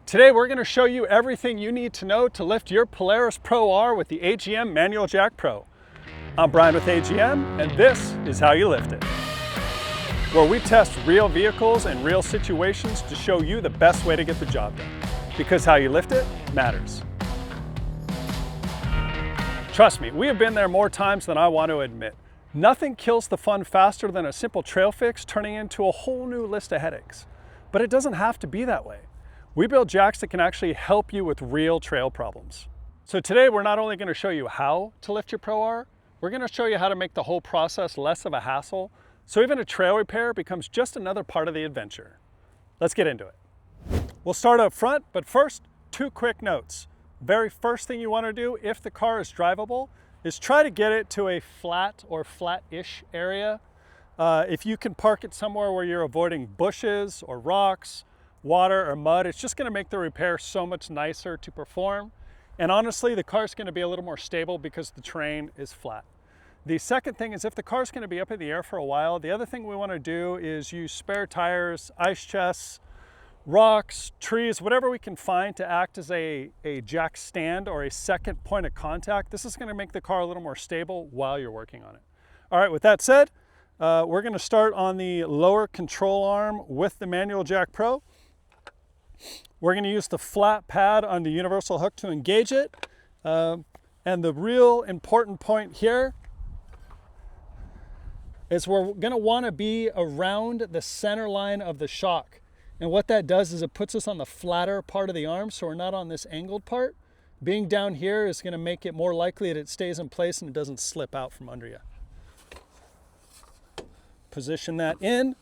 Today we're going to show you everything you need to know to lift your Polaris Pro R with the AGM Manual Jack Pro. I'm Bryan with AGM, and this is how you lift it, where we test real vehicles and real situations to show you the best way to get the job done, because how you lift it matters. Trust me, we have been there more times than I want to admit. Nothing kills the fun faster than a simple trail fix turning into a whole new list of headaches. But it doesn't have to be that way. We build jacks that can actually help you with real trail problems. So today we're not only going to show you how to lift your Pro R, we're going to show you how to make the whole process less of a hassle, so even a trail repair becomes just another part of the adventure. Let's get into it. We'll start up front, but first, 2 quick notes. Very first thing you want to do if the car is drivable is try to get it to a flat or flat-ish area. If you can park it somewhere where you're avoiding bushes or rocks, water or mud, it's just going to make the repair so much nicer to perform. And honestly, the car's going to be a little more stable because the terrain is flat. The second thing is if the car's going to be up in the air for a while, the other thing we want to do is use spare tires, ice chests, rocks, trees, whatever we can find to act as a jack stand or a second point of contact. This is going to make the car a little more stable while you're working on it. All right, with that said, we're going to start on the lower control arm with the Manual Jack Pro. We're going to use the flat pad on the universal hook to engage it. And the real important point here is we're going to want to be around the center line of the shock. And what that does is it puts us on the flatter part of the arm, so we're not on this angled part. Being down here is going to make it more likely that it stays in place and it doesn't slip out from under you. Position that in.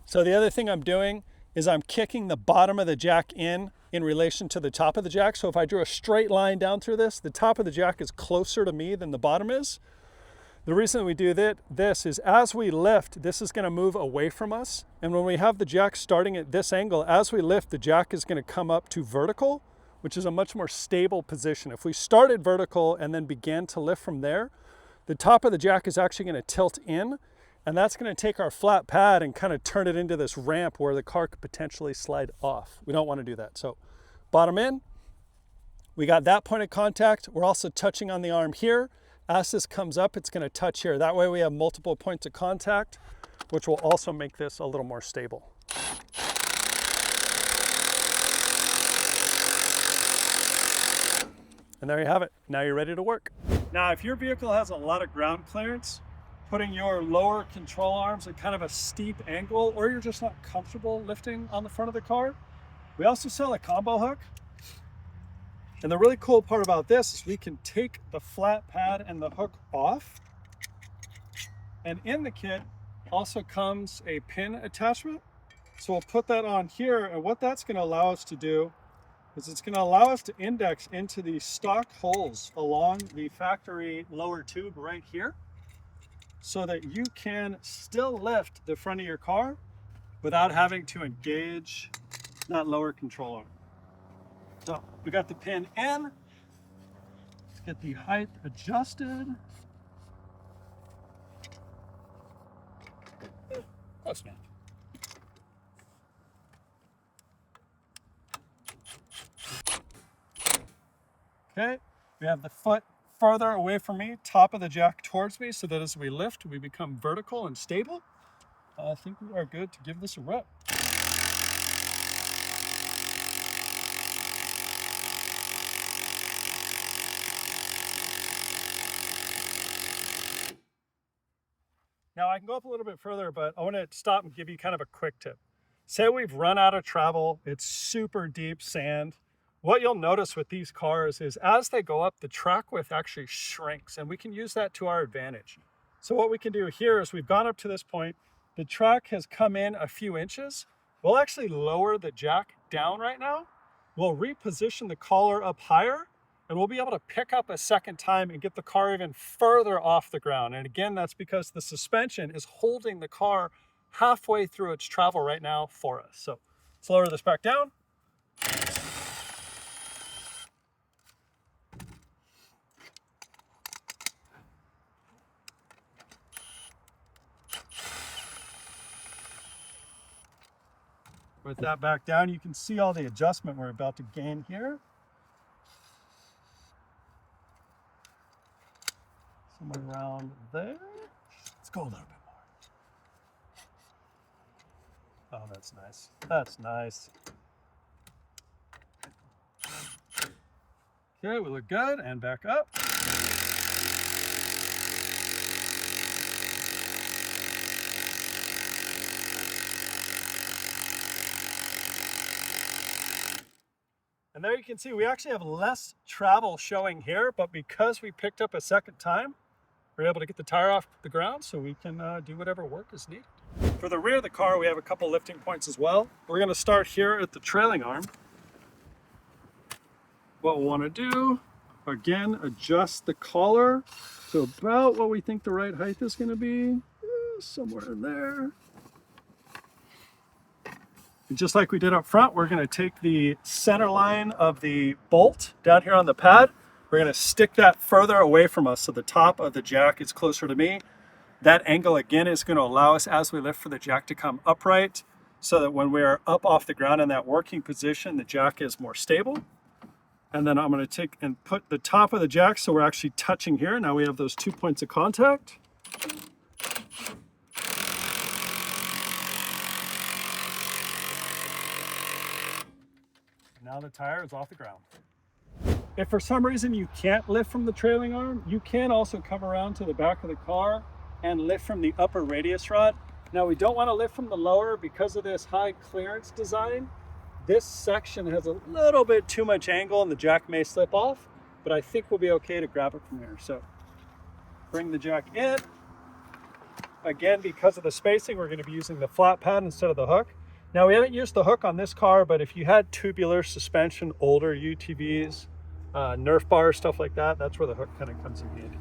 So the other thing I'm doing is I'm kicking the bottom of the jack in relation to the top of the jack. So if I drew a straight line down through this, the top of the jack is closer to me than the bottom is. The reason we do this is as we lift, this is going to move away from us. And when we have the jack starting at this angle, as we lift, the jack is going to come up to vertical, which is a much more stable position. If we started vertical and then began to lift from there, the top of the jack is actually going to tilt in. And that's going to take our flat pad and kind of turn it into this ramp where the car could potentially slide off. We don't want to do that. So bottom in, we got that point of contact. We're also touching on the arm here. As this comes up, it's going to touch here. That way we have multiple points of contact, which will also make this a little more stable. And there you have it. Now you're ready to work. Now, if your vehicle has a lot of ground clearance, putting your lower control arms at kind of a steep angle, or you're just not comfortable lifting on the front of the car, we also sell a combo hook. And the really cool part about this is we can take the flat pad and the hook off. And in the kit also comes a pin attachment. So we'll put that on here, and what that's going to allow us to do is it's going to allow us to index into the stock holes along the factory lower tube right here, so that you can still lift the front of your car without having to engage that lower control arm. So we got the pin in. Let's get the height adjusted. Close enough. Okay, we have the foot further away from me, top of the jack towards me, so that as we lift, we become vertical and stable. I think we are good to give this a rep. Now I can go up a little bit further, but I want to stop and give you kind of a quick tip. Say we've run out of travel, it's super deep sand. What you'll notice with these cars is as they go up, the track width actually shrinks, and we can use that to our advantage. So what we can do here is we've gone up to this point, the track has come in a few inches. We'll actually lower the jack down right now. We'll reposition the collar up higher, and we'll be able to pick up a second time and get the car even further off the ground. And again, that's because the suspension is holding the car halfway through its travel right now for us. So let's lower this back down. With that back down, you can see all the adjustment we're about to gain here. Somewhere around there. Let's go a little bit more. Oh, that's nice. That's nice. Okay, we look good, and back up. And there you can see we actually have less travel showing here, but because we picked up a second time, we're able to get the tire off the ground so we can do whatever work is needed. For the rear of the car, we have a couple lifting points as well. We're going to start here at the trailing arm. What we'll want to do, again, adjust the collar to about what we think the right height is going to be, somewhere in there. And just like we did up front, we're going to take the center line of the bolt down here on the pad. We're going to stick that further away from us so the top of the jack is closer to me. That angle again is going to allow us as we lift for the jack to come upright so that when we are up off the ground in that working position, the jack is more stable. And then I'm going to take and put the top of the jack so we're actually touching here. Now we have those 2 points of contact. Now the tire is off the ground. If for some reason you can't lift from the trailing arm, you can also come around to the back of the car and lift from the upper radius rod. Now we don't want to lift from the lower because of this high clearance design. This section has a little bit too much angle and the jack may slip off, but I think we'll be okay to grab it from here. So bring the jack in. Again, because of the spacing, we're going to be using the flat pad instead of the hook. Now we haven't used the hook on this car, but if you had tubular suspension, older UTVs, Nerf bars, stuff like that, that's where the hook kind of comes in handy.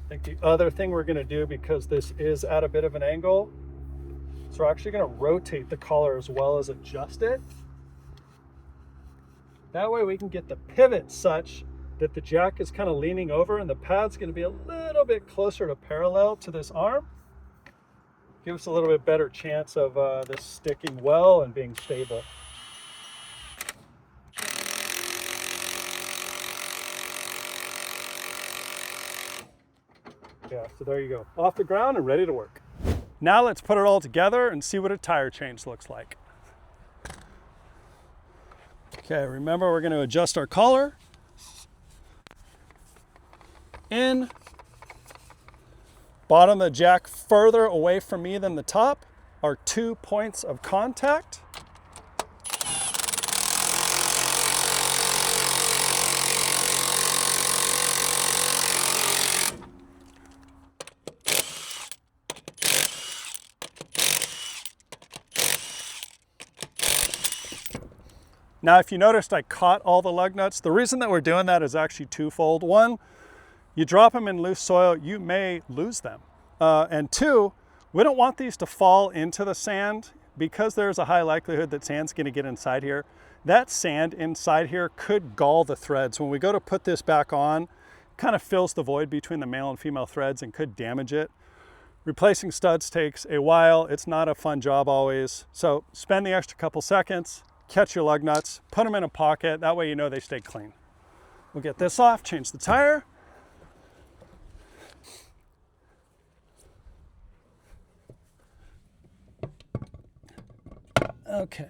I think the other thing we're going to do, because this is at a bit of an angle, so we're actually going to rotate the collar as well as adjust it. That way we can get the pivot such that the jack is kind of leaning over and the pad's going to be a little bit closer to parallel to this arm. Give us a little bit better chance of this sticking well and being stable. Yeah, so there you go. Off the ground and ready to work. Now let's put it all together and see what a tire change looks like. Okay, remember we're going to adjust our collar. In. Bottom of the jack further away from me than the top are 2 points of contact. Now, if you noticed, I caught all the lug nuts. The reason that we're doing that is actually twofold. One, you drop them in loose soil, you may lose them. And two, we don't want these to fall into the sand because there's a high likelihood that sand's going to get inside here. That sand inside here could gall the threads. When we go to put this back on, kind of fills the void between the male and female threads and could damage it. Replacing studs takes a while. It's not a fun job always. So spend the extra couple seconds, catch your lug nuts, put them in a pocket. That way you know they stay clean. We'll get this off, change the tire. Okay,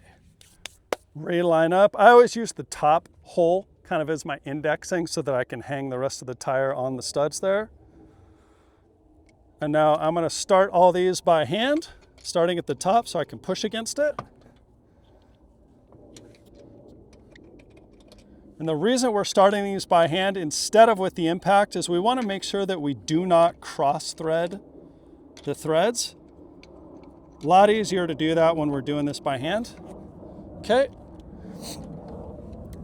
reline up. I always use the top hole kind of as my indexing so that I can hang the rest of the tire on the studs there. And now I'm going to start all these by hand, starting at the top so I can push against it. And the reason we're starting these by hand instead of with the impact is we want to make sure that we do not cross thread the threads. A lot easier to do that when we're doing this by hand. Okay.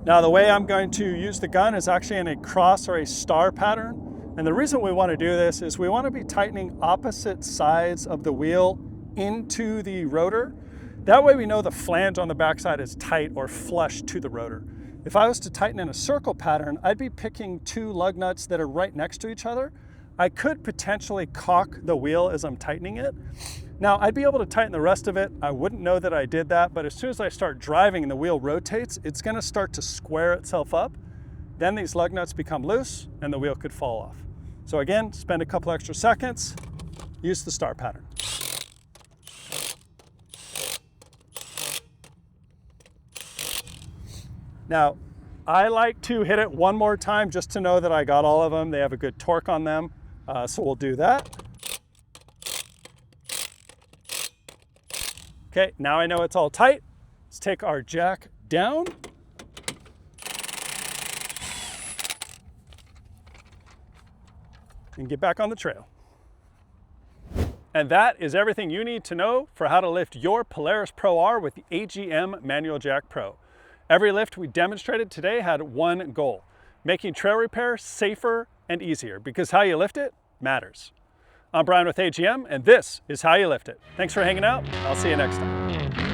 Now the way I'm going to use the gun is actually in a cross or a star pattern. And the reason we want to do this is we want to be tightening opposite sides of the wheel into the rotor. That way we know the flange on the backside is tight or flush to the rotor. If I was to tighten in a circle pattern, I'd be picking two lug nuts that are right next to each other. I could potentially cock the wheel as I'm tightening it. Now, I'd be able to tighten the rest of it. I wouldn't know that I did that, but as soon as I start driving and the wheel rotates, it's gonna start to square itself up. Then these lug nuts become loose and the wheel could fall off. So again, spend a couple extra seconds, use the star pattern. Now, I like to hit it one more time just to know that I got all of them. They have a good torque on them, so we'll do that. Okay, now I know it's all tight. Let's take our jack down. And get back on the trail. And that is everything you need to know for how to lift your Polaris Pro R with the AGM Manual Jack Pro. Every lift we demonstrated today had one goal: making trail repair safer and easier, because how you lift it matters. I'm Bryan with AGM, and this is how you lift it. Thanks for hanging out. I'll see you next time.